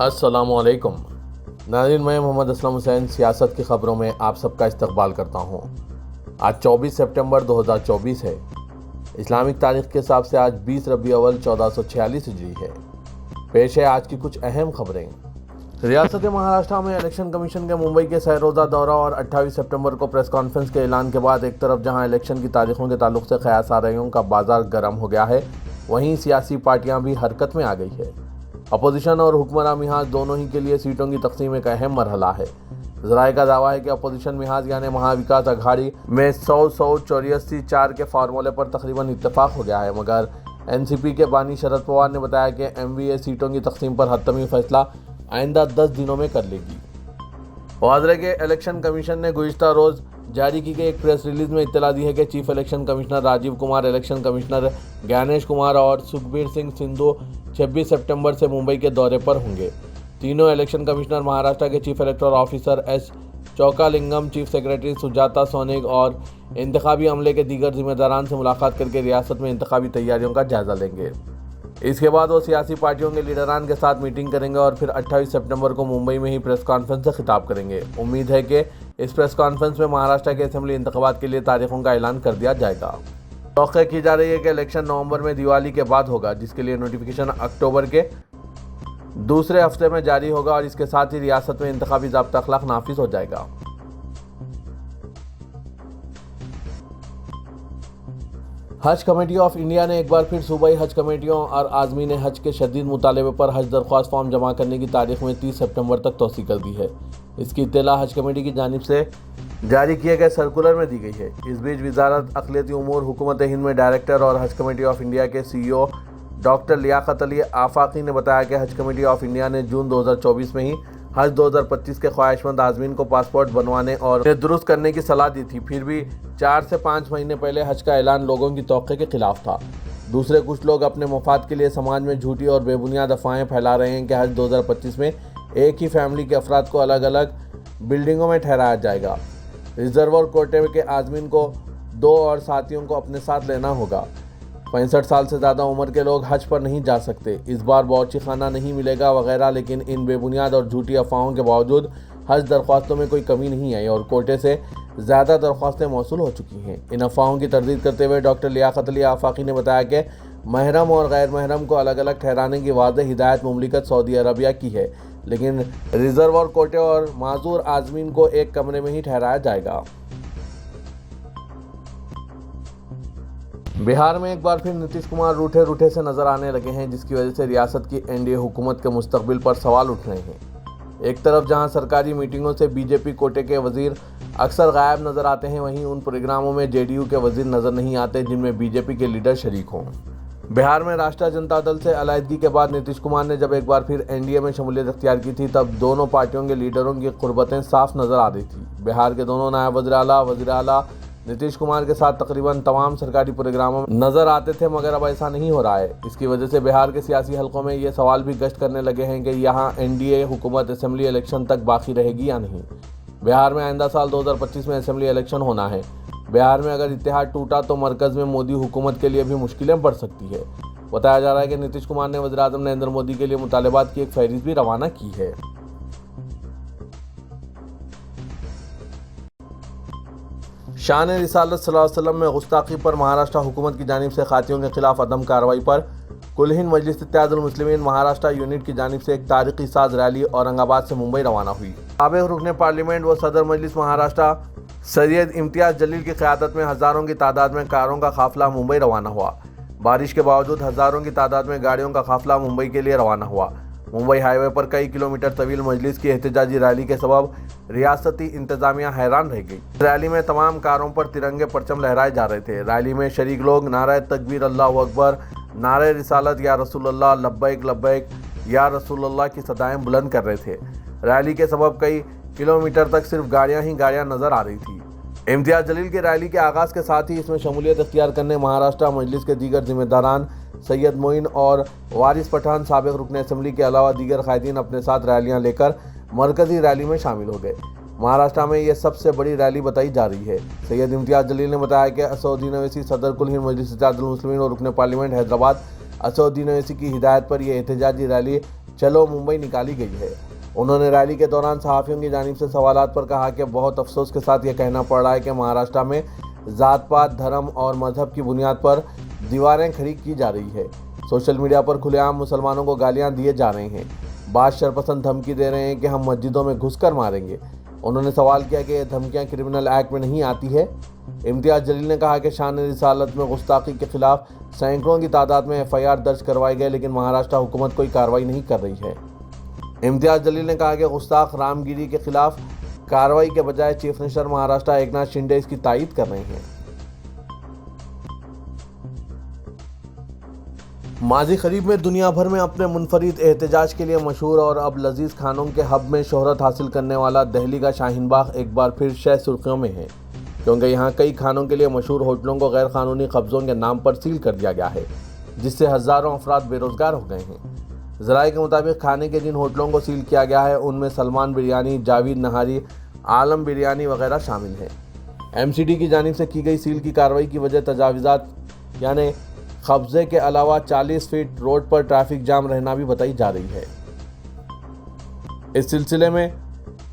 अस्सलामुअलैकुम नाज़रीन, मैं मोहम्मद असलम हुसैन सियासत की ख़बरों में आप सबका इस्तकबाल करता हूँ। आज 24 सितंबर 2024 है। इस्लामिक तारीख के हिसाब से आज 20 रबी अव्वल 1446 हिजरी है। पेश है आज की कुछ अहम खबरें। रियासत महाराष्ट्र में इलेक्शन कमीशन के मुंबई के सह-रोज़ा दौरा और 28 सितंबर को प्रेस कॉन्फ्रेंस के ऐलान के बाद एक तरफ जहां इलेक्शन की तारीखों के ताल्लुक से क़यास आराइयों का बाजार गर्म हो गया है, वहीं सियासी पार्टियां भी हरकत में आ गई है। अपोजिशन और हुक्मरान मिहाज दोनों ही के लिए सीटों की तकसीम एक अहम मरहला है। ज़राए का दावा है कि अपोजिशन मिहाज यानी महाविकास अघाड़ी में 100-100-84-4 के फार्मूले पर तकरीबन इत्तेफाक हो गया है, मगर एनसीपी के बानी शरद पवार ने बताया कि एमवीए सीटों की तकसीम पर हतमी फैसला आइंदा 10 दिनों में कर लेगी। वाज़ेह के इलेक्शन कमीशन ने गुज़िश्ता रोज़ जारी की गई एक प्रेस रिलीज में इत्तला दी है कि chief election commissioner Rajeev Kumar, election commissioner Gyanesh Kumar और सुखबीर सिंह सिंधु 26 सितंबर से मुंबई के दौरे पर होंगे। तीनों इलेक्शन कमिश्नर महाराष्ट्र के chief electoral officer S Chockalingam, chief secretary Sujata Saunik और इंतखाबी अमले के दीगर जिम्मेदारान से मुलाकात करके रियासत में इंतखाबी तैयारियों का जायजा लेंगे। इसके बाद वो सियासी पार्टियों के लीडरान के साथ मीटिंग करेंगे और फिर 28 सितंबर को मुंबई में ही प्रेस कॉन्फ्रेंस से खिताब करेंगे। उम्मीद है कि इस प्रेस कॉन्फ्रेंस में महाराष्ट्र के असेंबली इंतखाबात के लिए तारीखों का ऐलान कर दिया जाएगा। तौक़्क़ी की जा रही है कि इलेक्शन नवंबर में दिवाली के बाद होगा, जिसके लिए नोटिफिकेशन अक्टूबर के दूसरे हफ्ते में जारी होगा और इसके साथ ही रियासत में इंतखाबी ज़ाब्ता अखलाक नाफिज हो जाएगा। हज कमेटी ऑफ इंडिया ने एक बार फिर सूबाई हज कमेटियों और आज़मीन हज के शदीद मुतालबे पर हज दरख्वास्त फॉर्म जमा करने की तारीख में 30 सितंबर तक तोसी कर दी है। इसकी इत्तला हज कमेटी की जानिब से जारी किए गए सर्कुलर में दी गई है। इस बीच वजारत अक़लियती उमूर हुकूमत हिंद में डायरेक्टर और हज कमेटी ऑफ इंडिया के CEO डॉक्टर लियाकत अली आफाकी ने बताया कि हज कमेटी ऑफ इंडिया ने जून 2024 में ही हज 2025 के ख्वाहिशमंद आज़मीन को पासपोर्ट बनवाने और दुरुस्त करने की सलाह दी थी। फिर भी 4 से 5 महीने पहले हज का ऐलान लोगों की तौक़्क़े के खिलाफ था। दूसरे कुछ लोग अपने मफाद के लिए समाज में झूठी और बेबुनियाद अफवाहें फैला रहे हैं कि हज 2025 में एक ही फैमिली के अफराद को अलग अलग बिल्डिंगों में ठहराया जाएगा। रिजर्व और कोटे के आज़मीन को 2 और साथियों को अपने साथ लेना होगा। 65 साल से ज़्यादा उम्र के लोग हज पर नहीं जा सकते। इस बार बावर्ची खाना नहीं मिलेगा वगैरह। लेकिन इन बेबुनियाद और झूठी अफवाहों के बावजूद हज दरख्वास्तों में कोई कमी नहीं आई और कोटे से ज़्यादा दरख्वास्तें मौसूल हो चुकी हैं। इन अफवाहों की तरदीद करते हुए डॉक्टर लियाकत अली आफाकी ने बताया कि महरम और गैर महरम को अलग अलग ठहराने की वाज़ेह हिदायत मुमलिकत सऊदी अरबिया की है, लेकिन रिजर्व और कोटे और माजूर आज़मीन को एक कमरे में ही ठहराया जाएगा। बिहार में एक बार फिर नीतीश कुमार रूठे रूठे से नजर आने लगे हैं, जिसकी वजह से रियासत की एनडीए हुकूमत के मुस्तकबिल पर सवाल उठ रहे हैं। एक तरफ जहां सरकारी मीटिंगों से बीजेपी कोटे के वजीर अक्सर गायब नजर आते हैं, वहीं उन प्रोग्रामों में जेडीयू के वजीर नजर नहीं आते जिनमें बीजेपी के लीडर शरीक हों। बिहार में राष्ट्रीय जनता दल से अलहदगी के बाद नीतीश कुमार ने जब एक बार फिर एनडीए में शमूलियत अख्तियार की थी, तब दोनों पार्टियों के लीडरों की कुर्बतें साफ नजर आ रही थी। बिहार के दोनों नायब वज़ीर आला नीतीश कुमार के साथ तकरीबन तमाम सरकारी प्रोग्रामों में नजर आते थे, मगर अब ऐसा नहीं हो रहा है। इसकी वजह से बिहार के सियासी हलकों में ये सवाल भी गश्त करने लगे हैं कि यहाँ एनडीए हुकूमत असेंबली इलेक्शन तक बाकी रहेगी या नहीं। बिहार में आइंदा साल 2025 में असेंबली इलेक्शन होना है। बिहार में अगर इत्तेहाद टूटा तो मरकज़ में मोदी हुकूमत के लिए भी मुश्किलें बढ़ सकती है। बताया जा रहा है कि नीतीश कुमार ने वज़ीर आज़म नरेंद्र मोदी के लिए मुतालबात की एक फहरिस्त भी रवाना की है। शान रिसालत सल्लल्लाहु अलैहि वसल्लम में गुस्ताखी पर महाराष्ट्र हुकूमत की जानिब से खातियों के खिलाफ अदम कार्रवाई पर कुल हिंद मजलिस इत्तेहादुल मुस्लिमीन महाराष्ट्र यूनिट की जानिब से एक तारीखी साज रैली औरंगाबाद से मुंबई रवाना हुई। साबिक़ रुकन पार्लियामेंट व सदर मजलिस महाराष्ट्र सैयद इम्तियाज़ जलील की क़यादत में हज़ारों की तादाद में कारों का काफ़िला मुंबई रवाना हुआ। बारिश के बावजूद हज़ारों की तादाद में गाड़ियों का काफ़िला मुंबई के लिए रवाना हुआ। मुंबई हाईवे पर कई किलोमीटर तवील मजलिस की एहतजाजी रैली के सबब रियासती इंतजामिया हैरान रह गई। रैली में तमाम कारों पर तिरंगे परचम लहराए जा रहे थे। रैली में शरीक लोग नारे तकबीर, अल्लाहु अकबर, नारे रिसालत, या रसूलुल्लाह, लब्बैक लब्बैक या रसूलुल्लाह की सदाएं बुलंद कर रहे थे। रैली के सबब कई किलोमीटर तक सिर्फ गाड़ियां ही गाड़ियां नजर आ रही थी। इम्तियाज़ जलील की रैली के आगाज़ के साथ ही इसमें शमूलियत अख्तियार करने महाराष्ट्र मजलिस के दीगर जिम्मेदारान सैयद मोइन और वारिस पठान साबिक़ रुकन असेंबली के अलावा दीगर कायदीन अपने साथ रैलियां लेकर मरकज़ी रैली में शामिल हो गए। महाराष्ट्र में यह सबसे बड़ी रैली बताई जा रही है। सैयद इम्तियाज़ जलील ने बताया कि असदुद्दीन ओवैसी सदर कुल हिंद मजलिस इत्तेहादुल मुस्लिमीन और रुकन पार्लियामेंट हैदराबाद असदुद्दीन ओवैसी की हिदायत पर यह एहतजाजी रैली चलो मुंबई निकाली गई है। उन्होंने रैली के दौरान सहाफ़ियों की जानिब से सवालात पर कहा कि बहुत अफसोस के साथ ये कहना पड़ रहा है कि महाराष्ट्र में जात पात, धर्म और मजहब की बुनियाद पर दीवारें खड़ी की जा रही है। सोशल मीडिया पर खुलेआम मुसलमानों को गालियां दिए जा रहे हैं। बात शरपसंद धमकी दे रहे हैं कि हम मस्जिदों में घुसकर मारेंगे। उन्होंने सवाल किया कि ये धमकियां क्रिमिनल एक्ट में नहीं आती है। इम्तियाज़ जलील ने कहा कि शान रिसालत में गुस्ताखी के खिलाफ सैकड़ों की तादाद में FIR दर्ज करवाई गए, लेकिन महाराष्ट्र हुकूमत कोई कार्रवाई नहीं कर रही है। इम्तियाज़ जलील ने कहा कि गुस्ताख रामगिरी के खिलाफ कार्रवाई के बजाय चीफ मिनिस्टर महाराष्ट्र एकनाथ शिंदे इसकी तायीद कर रहे हैं। माजी करीब में दुनिया भर में अपने मुनफरिद एहतजाज के लिए मशहूर और अब लजीज खानों के हब में शोहरत हासिल करने वाला दिल्ली का शाहीन बाग एक बार फिर शह सुर्खियों में है, क्योंकि यहाँ कई खानों के लिए मशहूर होटलों को गैर कानूनी कब्जों के नाम पर सील कर दिया गया है, जिससे हज़ारों अफराद बेरोजगार हो गए हैं। ज़राए के मुताबिक खाने के जिन होटलों को सील किया गया है उनमें सलमान बिरयानी, जावेद नहारी, आलम बिरयानी वगैरह शामिल हैं। MCD की जानिब से की गई सील की कार्रवाई की वजह तजावीज़ात यानी कब्जे के अलावा 40 फीट रोड पर ट्रैफिक जाम रहना भी बताई जा रही है। इस सिलसिले में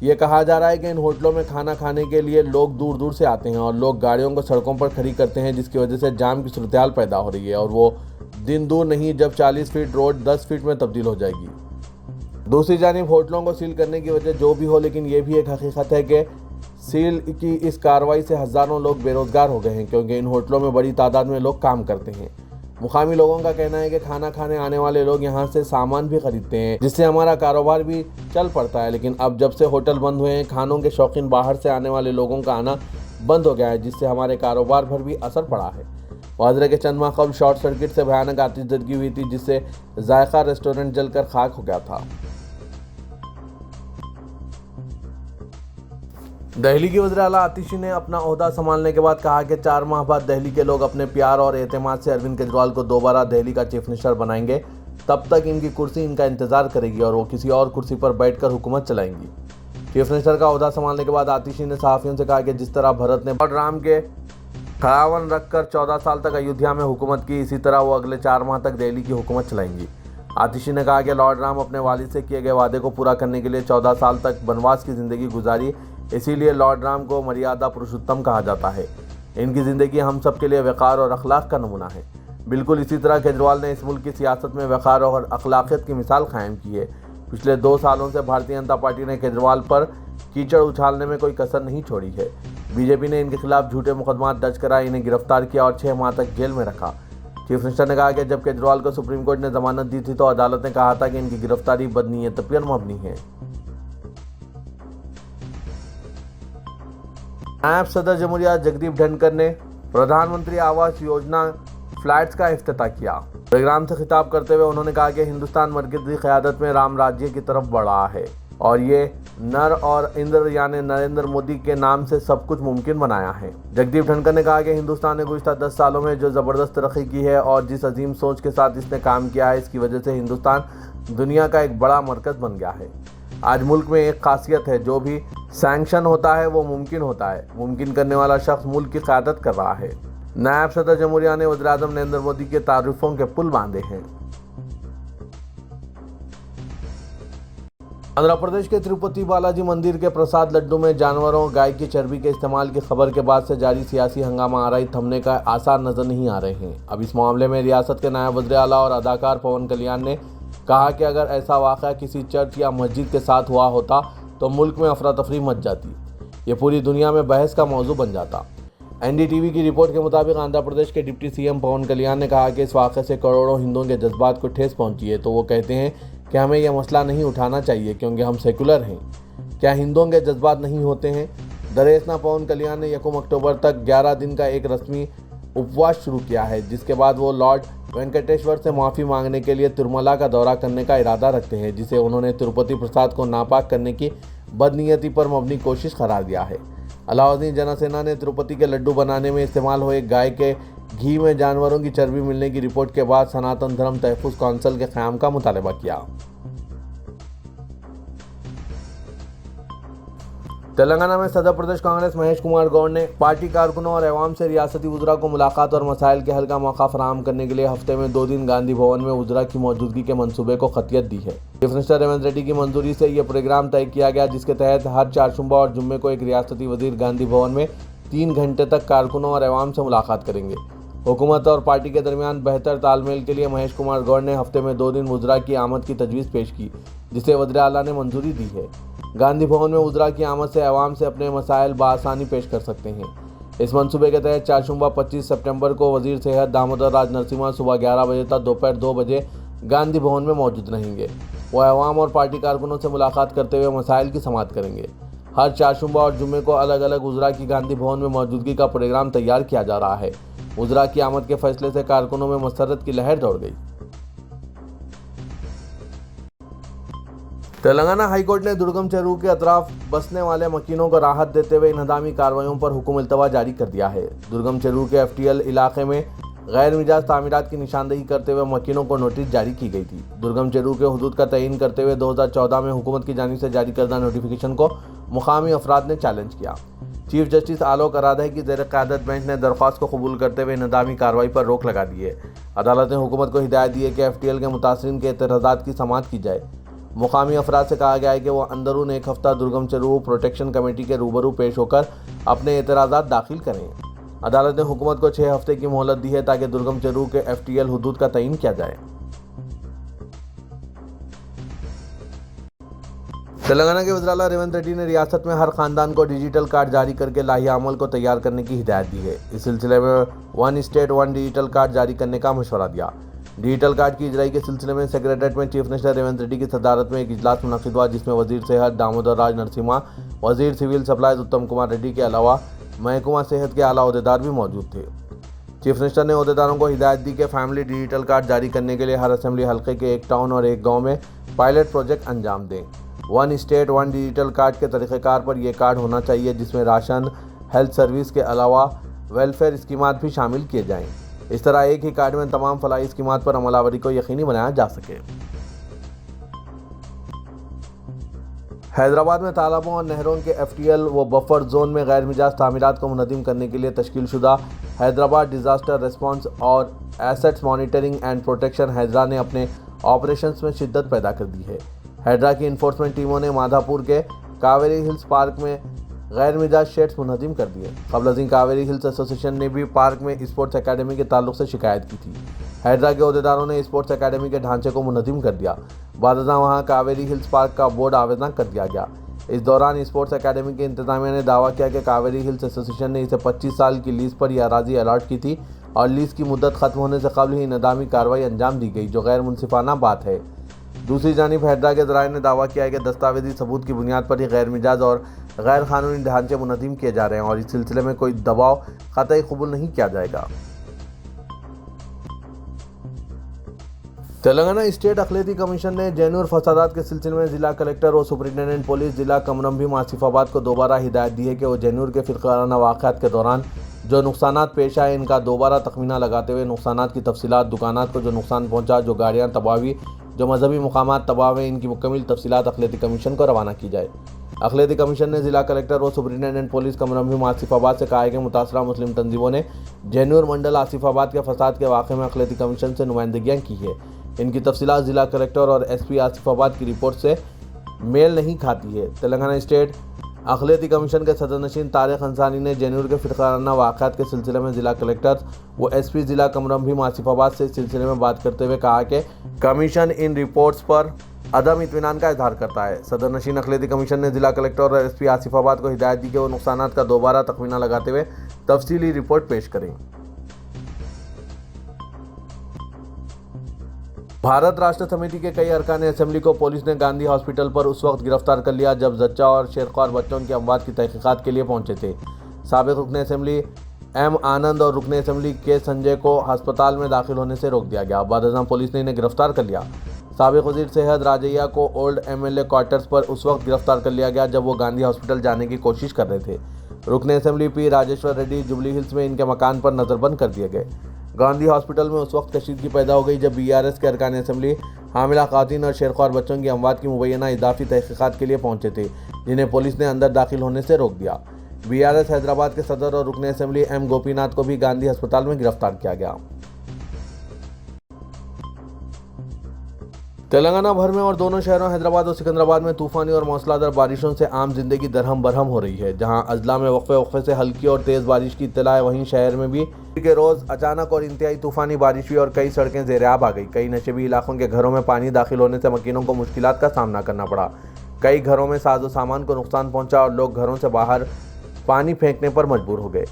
ये कहा जा रहा है कि इन होटलों में खाना खाने के लिए लोग दूर दूर से आते हैं और लोग गाड़ियों को सड़कों पर खड़ी करते हैं, जिसकी वजह से जाम की सूरत पैदा हो रही है और वो दिन दूर नहीं जब 40 फीट रोड 10 फीट में तब्दील हो जाएगी। दूसरी जानिब होटलों को सील करने की वजह जो भी हो, लेकिन ये भी एक हकीकत है कि सील की इस कार्रवाई से हज़ारों लोग बेरोजगार हो गए हैं, क्योंकि इन होटलों में बड़ी तादाद में लोग काम करते हैं। मुकामी लोगों का कहना है कि खाना खाने आने वाले लोग यहाँ से सामान भी खरीदते हैं, जिससे हमारा कारोबार भी चल पड़ता है। लेकिन अब जब से होटल बंद हुए हैं, खानों के शौकीन बाहर से आने वाले लोगों का आना बंद हो गया है, जिससे हमारे कारोबार पर भी असर पड़ा है। वाजरे के चंद माह कबल शॉर्ट सर्किट से भयानक आतिशबाजी हुई थी, जिससे जायका रेस्टोरेंट जलकर खाक हो गया था। दिल्ली की वज़ीर आला आतिशी ने अपना ओहदा संभालने के बाद कहा कि 4 माह बाद दिल्ली के लोग अपने प्यार और एतमाद से अरविंद केजरीवाल को दोबारा दिल्ली का चीफ मिनिस्टर बनाएंगे। तब तक इनकी कुर्सी इनका इंतजार करेगी और वो किसी और कुर्सी पर बैठकर हुकूमत चलाएंगी। चीफ मिनिस्टर का ओहदा संभालने के बाद आतिशी ने सहाफ़ियों से कहा कि जिस तरह भारत ने लॉर्ड राम के खड़ावन रखकर 14 साल तक अयोध्या में हुकूमत की, इसी तरह वो अगले 4 माह तक दिल्ली की हुकूमत चलाएंगी। आतिशी ने कहा कि लॉर्ड राम अपने वालिद से किए गए वादे को पूरा करने के लिए 14 साल तक वनवास की ज़िंदगी गुजारी, इसीलिए लॉर्ड राम को मर्यादा पुरुषोत्तम कहा जाता है। इनकी ज़िंदगी हम सब के लिए वक़ार और अखलाक का नमूना है। बिल्कुल इसी तरह केजरीवाल ने इस मुल्क की सियासत में वक़ार और अखलाकियत की मिसाल कायम की है। पिछले 2 सालों से भारतीय जनता पार्टी ने केजरीवाल पर कीचड़ उछालने में कोई कसर नहीं छोड़ी है। बीजेपी ने इनके खिलाफ झूठे मुकदमात दर्ज कराए, इन्हें गिरफ्तार किया और 6 माह तक जेल में रखा। चीफ मिनिस्टर ने कहा कि जब केजरीवाल को सुप्रीम कोर्ट ने जमानत दी थी तो अदालत ने कहा था कि इनकी गिरफ्तारी बदनीयत पर मबनी है। नायब सदर जमहूरिया जगदीप धनखड़ ने प्रधानमंत्री आवास योजना फ्लैट्स का इफ्तिताह किया। प्रोग्राम से खिताब करते हुए उन्होंने कहा कि हिंदुस्तान मरकज़ी क़यादत में राम राज्य की तरफ बढ़ रहा है और ये नर और इंद्र यानी नरेंद्र मोदी के नाम से सब कुछ मुमकिन बनाया है। जगदीप धनखड़ ने कहा कि हिंदुस्तान ने गुज़िश्ता 10 सालों में जो ज़बरदस्त तरक्की की है और जिस अजीम सोच के साथ इसने काम किया है, इसकी वजह से हिंदुस्तान दुनिया का एक बड़ा मरकज़ बन गया है। आज मुल्क में एक खासियत है, जो भी सैंक्शन होता है वो मुमकिन होता है। मुमकिन करने वाला शख्स मुल्क की क़यादत कर रहा है। नायब सदर जमहूरिया ने वज़ीर-ए-आज़म नरेंद्र मोदी के तारीफ़ों के पुल बांधे हैं। आंध्र प्रदेश के तिरुपति बालाजी मंदिर के प्रसाद लड्डू में जानवरों गाय की चर्बी के इस्तेमाल की खबर के बाद से जारी सियासी हंगामा आराई थमने का आसार नजर नहीं आ रहे हैं। अब इस मामले में रियासत के नायब वज़ीर आला और अदाकार पवन कल्याण ने कहा कि अगर ऐसा वाक़या किसी चर्च या मस्जिद के साथ हुआ होता तो मुल्क में अफरा तफरी मच जाती, ये पूरी दुनिया में बहस का मौजू बन जाता। NDTV की रिपोर्ट के मुताबिक आंध्र प्रदेश के डिप्टी CM पवन कल्याण ने कहा कि इस वाक़े से करोड़ों हिंदुओं के जज्बात को ठेस पहुंची है, तो वो कहते हैं कि हमें यह मसला नहीं उठाना चाहिए क्योंकि हम सेकुलर हैं। क्या हिंदुओं के जज्बात नहीं होते हैं? दरअसल पवन कल्याण ने 1 अक्टूबर तक 11 दिन का एक रस्मी उपवास शुरू किया है, जिसके बाद वो लॉर्ड वेंकटेश्वर से माफ़ी मांगने के लिए तिरुमला का दौरा करने का इरादा रखते हैं, जिसे उन्होंने तिरुपति प्रसाद को नापाक करने की बदनीयती पर मबनी कोशिश करार दिया है। अलाउद्दीन जनसेना ने तिरुपति के लड्डू बनाने में इस्तेमाल हुए गाय के घी में जानवरों की चर्बी मिलने की रिपोर्ट के बाद सनातन धर्म तहफ़्फ़ुज़ कौंसिल के क़याम का मुतालबा किया। तेलंगाना में सदर प्रदेश कांग्रेस महेश कुमार गौड़ ने पार्टी कारकुनों और अवाम से रियासती वज़रा को मुलाकात और मसाइल के हल का मौका फराहम करने के लिए हफ्ते में 2 दिन गांधी भवन में वज़रा की मौजूदगी के मंसूबे को खतियत दी है। चीफ मिनिस्टर रेवंत रेड्डी की मंजूरी से यह प्रोग्राम तय किया गया, जिसके तहत हर चारशुम्बा और जुम्मे को एक रियासती वज़ीर गांधी भवन में 3 घंटे तक कारकुनों और अवाम से मुलाकात करेंगे। हुकूमत और पार्टी के दरमियान बेहतर तालमेल के लिए महेश कुमार गौड़ ने हफ्ते में 2 दिन वज़रा की आमद की तजवीज़ पेश की, जिसे वज़ीर आला ने मंजूरी दी है। गांधी भवन में वज़रा की आमद से अवाम से अपने मसाइल बआसानी पेश कर सकते हैं। इस मंसूबे के तहत चारशुम्बा 25 सितंबर को वज़ीर सेहत दामोदर राज नरसिम्हा सुबह 11 बजे तक दोपहर 2 बजे गांधी भवन में मौजूद रहेंगे। वह अवाम और पार्टी कारकुनों से मुलाकात करते हुए मसाइल की समाअत करेंगे। हर चारशुम्बा और जुम्मे को अलग अलग वज़रा की गांधी भवन में मौजूदगी का प्रोग्राम तैयार किया जा रहा है। वज़रा की आमद के फैसले से कारकुनों में मसरत की लहर दौड़ गई। तेलंगाना हाईकोर्ट ने दुर्गम चेरू के अतराफ बसने वाले मकीनों को राहत देते हुए इन्हदामी कार्रवाइयों पर हुक्म इल्तवा जारी कर दिया है। दुर्गम चेरू के FTL इलाके में गैर मिजाज तामीरात की निशानदेही करते हुए मकीनों को नोटिस जारी की गई थी। दुर्गम चेरू के हुदूद का तयन करते हुए 2014 में हुकूमत की जानिब से जारी करदा नोटिफिकेशन को मुकामी अफराद ने चैलेंज किया। चीफ जस्टिस आलोक अराधे की ज़ेर क़यादत बेंच ने दरख्वास्त को कबूल करते हुए इन्हदामी कार्रवाई पर रोक लगा दी है। अदालत ने हुकूमत को हिदायत दी है कि FTL के मुतासरीन के एतराज़ात की समाअत की जाए। मुकामी अफराद से कहा गया है कि वह अंदरून 1 हफ्ता दुर्गम चेरू प्रोटेक्शन कमेटी के रूबरू पेश होकर अपने एतराज़ात दाखिल करें। अदालत ने हुकूमत को 6 हफ्ते की मोहलत दी है ताकि दुर्गम चेरू के FTL हुदूद का तयन किया जाए। तेलंगाना के वज़ीर आला रेवंत रेड्डी ने रियासत में हर खानदान को डिजिटल कार्ड जारी करके लाही अमल को तैयार करने की हिदायत दी है। इस सिलसिले में 1 स्टेट 1 डिजिटल कार्ड जारी करने का मशवरा दिया। डिजिटल कार्ड की इजराई के सिलसिले में सेक्रेटरीट में चीफ मिनिस्टर रेवंत रेड्डी की सदारत में एक इजलास मुनक़िद हुआ, जिसमें वज़ीर सेहत दामोदर राज नरसिम्हा, वज़ीर सिविल सप्लाईज उत्तम कुमार रेड्डी के अलावा महकमा सेहत के आला अहदेदार भी मौजूद थे। चीफ मिनिस्टर ने अहदेदारों को हिदायत दी कि फैमिली डिजिटल कार्ड जारी करने के लिए हर असेंबली हल्के के 1 टाउन और 1 गाँव में पायलट प्रोजेक्ट अंजाम दें। 1 स्टेट 1 डिजिटल कार्ड के तरीक़ेकार पर यह कार्ड होना चाहिए, जिसमें राशन, हेल्थ सर्विस के अलावा वेलफेयर स्कीमात भी शामिल किए जाएँ। इस तरह एक ही कार्ड में तमाम फलाही स्कीमात पर अमलावरी को यकीनी बनाया जा सके। हैदराबाद में तालाबों और नहरों के FTL व बफर जोन में गैर मिजाज तामीरात को मुनज़्ज़म करने के लिए तश्कील शुदा हैदराबाद डिज़ास्टर रिस्पॉन्स और assets monitoring and protection Hydra ने अपने ऑपरेशंस में शिद्दत पैदा कर दी है। हैदरा की इन्फोर्समेंट टीमों ने माधापुर के कावेरी हिल्स पार्क में गैर मिजाज शेड्स मुनज़्ज़म कर दिए। क़ब्ल कावेरी हिल्स एसोसिएशन ने भी पार्क में स्पोर्ट्स अकेडमी के ताल्लुक से शिकायत की थी। हैदरा के अहदेदारों ने स्पोर्ट्स अकेडमी के ढांचे को मुनज़्ज़म कर दिया। बादशाह वहां कावेरी हिल्स पार्क का बोर्ड आवेदन कर दिया गया। इस दौरान स्पोर्ट्स अकेडमी के इंतजामिया ने दावा किया कि कावेरी हिल्स एसोसिएशन ने इसे 25 साल की लीज़ पर यह अराजी अलॉट की थी और लीज़ की मुद्दत ख़त्म होने से कबल ही इंतजामी कार्रवाई अंजाम दी गई, जो गैर मुनसिफाना बात है। दूसरी जानिब हैदरा के ज़राए ने दावा किया है कि दस्तावेजी सबूत की बुनियाद पर ही गैर मिजाज और गैर कानूनी ढांचे मुनज़्ज़म किए जा रहे हैं और इस सिलसिले में कोई दबाव कतई कबूल नहीं किया जाएगा। तेलंगाना स्टेट अखिलती कमीशन ने जेन्युइन फसादात के सिलसिले में जिला कलेक्टर और सुपरिटेंडेंट पुलिस जिला कमरंभीम आसिफाबाद को दोबारा हिदायत दी है कि वो जेन्युइन के फ़िरक़ाराना वाक़यात के दौरान जो नुकसानात पेश आए इनका दोबारा तखमीना लगाते हुए नुकसानात की तफसीलात, दुकानात को जो नुकसान पहुँचा, जो गाड़ियाँ तबाह हुई, जो मजहबी मुकामात तबाह हुए, इनकी मुकम्मल तफसीलात अखिलती कमीशन को रवाना की जाए। अखिलती कमीशन ने जिला कलेक्टर और सुपरिटेंडेंट पुलिस कमरंभीम आसिफाबाद से कहा है कि मुतासरा मुस्लिम तंजीमों ने जेन्युइन मंडल आसिफाबाद के फसाद के वाक़े में अखिलती कमीशन से नुमाइंदगियाँ की है। इनकी तफसीलात जिला कलेक्टर और SP आसिफाबाद की रिपोर्ट से मेल नहीं खाती है। तेलंगाना स्टेट अखिलती कमीशन के सदरनशीन तारिक अंसारी ने जेन्युइन के फ़िरक़ाराना वाक़यात के सिलसिले में जिला कलेक्टर व SP जिला कमरंभीम आसिफाबाद से इस सिलसिले में बात करते हुए कहा कि कमीशन इन रिपोर्ट्स पर अदम इत्मीनान का इजहार करता है। सदरनशीन अखिलती कमीशन ने जिला कलेक्टर और SP आसिफाबाद को हिदायत दी कि वो नुकसानात का दोबारा तखमीना लगाते हुए तफसीली रिपोर्ट पेश करें। भारत राष्ट्र समिति के कई अरकान असेंबली को पुलिस ने गांधी हॉस्पिटल पर उस वक्त गिरफ्तार कर लिया जब जच्चा और शेरख्वार बच्चों की अमवात की तहकीकात के लिए पहुंचे थे। साबिक रुकन असेंबली M आनंद और रुकन असेंबली K संजय को अस्पताल में दाखिल होने से रोक दिया गया। बाद पुलिस ने इन्हें गिरफ्तार कर लिया। साबिक वज़ीर सेहत राजैया को ओल्ड MLA क्वार्टर्स पर उस वक्त गिरफ्तार कर लिया गया जब वो गांधी हॉस्पिटल जाने की कोशिश कर रहे थे। रुकन assembly P Rajeshwar Reddy jubilee hills में इनके मकान पर नज़रबंद कर दिए गए। गांधी हॉस्पिटल में उस वक्त कशीदगी पैदा हो गई जब BRS के अरकान असेंबली हामिला खातून और शेरख्वार बच्चों की अमवात की मुबैना इजाफी तहकीकात के लिए पहुंचे थे, जिन्हें पुलिस ने अंदर दाखिल होने से रोक दिया। BRS हैदराबाद के सदर और रुकन असेंबली M गोपीनाथ को भी गांधी अस्पताल में गिरफ्तार किया गया। तेलंगाना भर में और दोनों शहरों हैदराबाद और सिकंदराबाद में तूफानी और मौसलाधार बारिशों से आम जिंदगी दरहम बरहम हो रही है। जहां अजला में वक्फे से हल्की और तेज बारिश की इत्तला है, वहीं शहर में भी के रोज अचानक और इंतहाई तूफानी बारिश हुई और कई सड़कें ज़ेर-ए-आब आ गई। कई नशेबी इलाकों के घरों में पानी दाखिल होने से मकीनों को मुश्किलात का सामना करना पड़ा। कई घरों में साजो सामान को नुकसान पहुंचा और लोग घरों से बाहर पानी फेंकने पर मजबूर हो गए।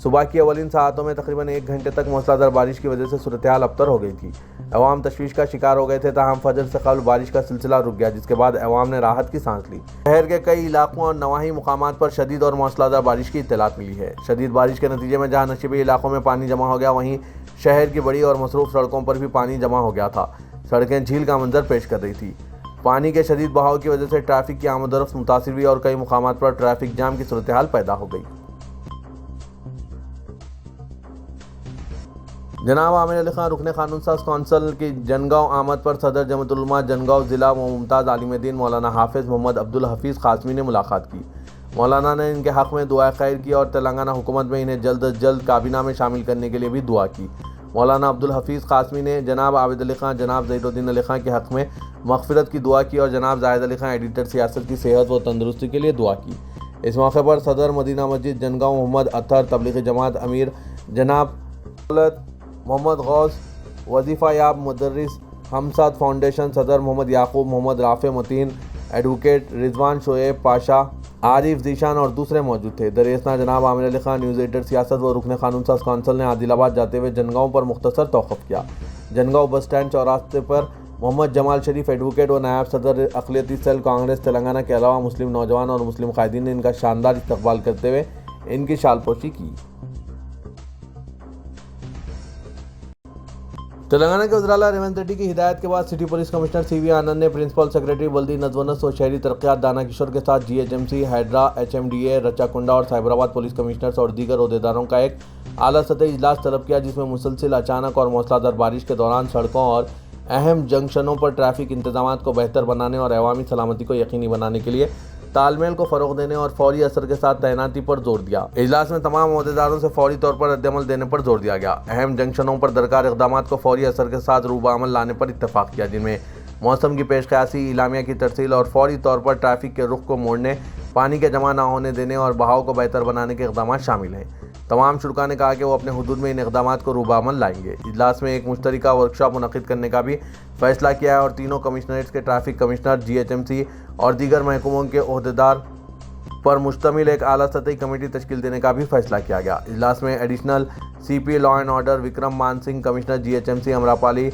सुबह की अवलिन सातों में तकरीबन 1 घंटे तक मूसलाधार बारिश की वजह से सूरत-ए-हाल अबतर हो गई थी। अवाम तशवीश का शिकार हो गए थे, ताहम फजर से कबल बारिश का सिलसिला रुक गया, जिसके बाद अवाम ने राहत की सांस ली। शहर के कई इलाकों और नवाही मुकामात पर शदीद और मूसलाधार बारिश की इत्तलात मिली है। शदीद बारिश के नतीजे में जहाँ नशीबी इलाकों में पानी जमा हो गया, वहीं शहर की बड़ी और मसरूफ सड़कों पर भी पानी जमा हो गया था। सड़कें झील का मंजर पेश कर रही थी। पानी के शदीद बहाव की वजह से ट्रैफिक की आमद-ओ-रफ्त मुतासिर हुई और कई मुकामात पर ट्रैफिक जाम की सूरत-ए-हाल पैदा हो गई। जनाब आमिर अली खान रुकन कानून साज कौंसिल की जनगांव आमद पर सदर जमात उलमा जनगांव ज़िला व मुमताज़ आलिम दीन मौलाना हाफिज़ मोहम्मद अब्दुल हफीज़ कासमी ने मुलाकात की। मौलाना ने इनके हक़ में दुआ खैर की और तेलंगाना हुकूमत में इन्हें जल्द अज जल्द काबीना में शामिल करने के लिए भी दुआ की। मौलाना अब्दुल हफीज़ कासमी ने जनाब आबिद अली खान, जनाब ज़हीरुद्दीन अली खान के हक़ में मग़फ़िरत की दुआ की और जनाब जाहिद अली खान एडिटर सियासत की सेहत व तंदुरुस्ती के लिए दुआ की। इस मौके पर सदर मदीना मस्जिद जनगांव मोहम्मद अतहर, तबलीगी जमात अमीर जनाब मोहम्मद गौस, वजीफ़ा याब मुदर्रिस, हमसाद फाउंडेशन सदर मोहम्मद याकूब, मोहम्मद राफ़े मतीन, एडवोकेट रिजवान शोएब पाशा, आरिफ जीशान और दूसरे मौजूद थे। दरियासना जनाब आमिर अली खान, न्यूज़ एडिटर सियासत व रुकन कानून साज कौंसिल ने आदिलाबाद जाते हुए जनगांव पर मुख्तसर तौक़ुफ़ किया। जनगांव बस स्टैंड चौरास्ते पर मोहम्मद जमाल शरीफ एडवोकेट व नायब सदर अक़लियती सेल कांग्रेस तेलंगाना के अलावा मुस्लिम नौजवान और मुस्लिम कायदीन ने इनका शानदार इस्तक़बाल करते हुए इनकी शालपोशी की। तेलंगाना के वज़ीर-ए-आला रेवंत रेड्डी की हिदायत के बाद सिटी पुलिस कमिश्नर CV आनंद ने प्रिंसिपल सेक्रेटरी बल्दी नज़्म-ओ-नस्क और शहरी तरक्यात दाना किशोर के साथ GHMC, हैदरा, HMDA, रचाकुंडा और साइबराबाद पुलिस कमिश्नर्स और दीगर ओहदेदारों का एक आला सतही इजलास तलब किया, जिसमें मुसलसिल अचानक और मूसलाधार बारिश के दौरान सड़कों और अहम जंक्शनों पर ट्रैफिक इंतजामात को बेहतर बनाने और अवामी सलामती को यकीनी बनाने के लिए तालमेल को फ़रोग़ देने और फौरी असर के साथ तैनाती पर जोर दिया। इजलास में तमाम ओहदेदारों से फौरी तौर पर रद्द-ए-अमल देने पर जोर दिया गया। अहम जंक्शनों पर दरकार इक़दामात को फौरी असर के साथ रूब-ए-अमल लाने पर इत्तफ़ाक़ किया, जिनमें मौसम की पेशकयासी, इलामिया की तरसील और फौरी तौर पर ट्रैफिक के रुख को मोड़ने, पानी के जमा न होने देने और बहाव को बेहतर बनाने के इक़दामात शामिल हैं। तमाम शुरा ने कहा कि वो अपने हुदूद में इन इक़दामात को रूब-ए-अमल लाएंगे। इजलास में एक मुश्तरका वर्कशॉप मुनक़िद करने का भी फैसला किया है और तीनों कमिश्नरेट्स के ट्रैफिक कमिश्नर, GHMC और दीगर महकमों के ओहदेदार पर मुश्तमिल एक आला सतही कमेटी तश्कील देने का भी फैसला किया गया। इजलास में additional CP law and order Vikram Mann Singh, commissioner GHMC Amrapali,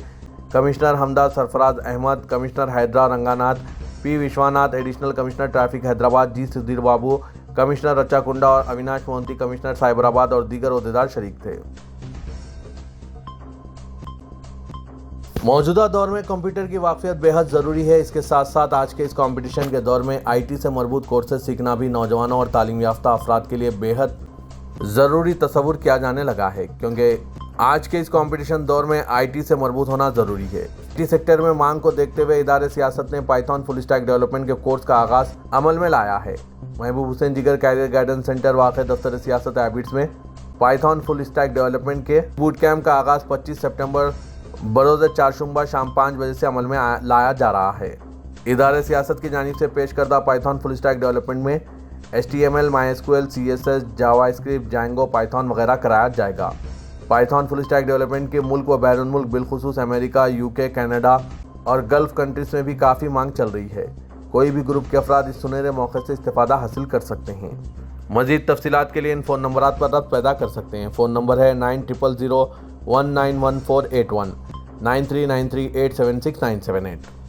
commissioner हमदाद Sarfaraz Ahmed, commissioner Hydraa Ranganath, P Vishwanath, additional commissioner traffic Hyderabad G Sudhir Babu, commissioner Rachakonda और अविनाश मोहंती, कमिश्नर साइबराबाद और दीगर ओहदेदार शरीक थे। मौजूदा दौर में कंप्यूटर की वाक़फ़ियत बेहद ज़रूरी है। इसके साथ साथ आज के इस कंपटीशन के दौर में IT से मरबूत कोर्सेज सीखना भी नौजवानों और तालीम याफ्ता अफराद के लिए बेहद ज़रूरी तस्वुर किया जाने लगा है, क्योंकि आज के इस कंपटीशन दौर में IT से मरबूत होना ज़रूरी है। IT सेक्टर में मांग को देखते हुए इदारे सियासत ने पाइथन फुल स्टैक डेवलपमेंट के कोर्स का आगाज़ अमल में लाया है। महबूब हुसैन जिगर कैरियर गाइडेंस सेंटर वाक़ दफ्तर सियासत हैबिट्स में पाइथन फुल स्टैक डेवलपमेंट के बूट कैंप का आगाज़ 25 सितंबर बरोज़ चारशुम्बा शाम 5 बजे से अमल में लाया जा रहा है। इदारे सियासत की जानिब से पेश करदा पाइथन फुल स्टैक डेवलपमेंट में HTML, MySQL, CSS, JavaScript, Django, Python वगैरह कराया जाएगा। पाइथन फुल स्टैक डेवलपमेंट के मुल्क व बैरून मुल्क बिलखुसूस अमेरिका, UK, कनाडा और गल्फ़ कंट्रीज़ में भी काफ़ी मांग चल रही है। कोई भी ग्रुप के अफराद इस सुनहरे मौके से इस्तिफ़ादा हासिल कर सकते हैं। मज़ीद तफसीलात के लिए इन फ़ोन नंबरात पर रब्त पैदा कर सकते हैं। फ़ोन नंबर है 9000191481, 9393876978।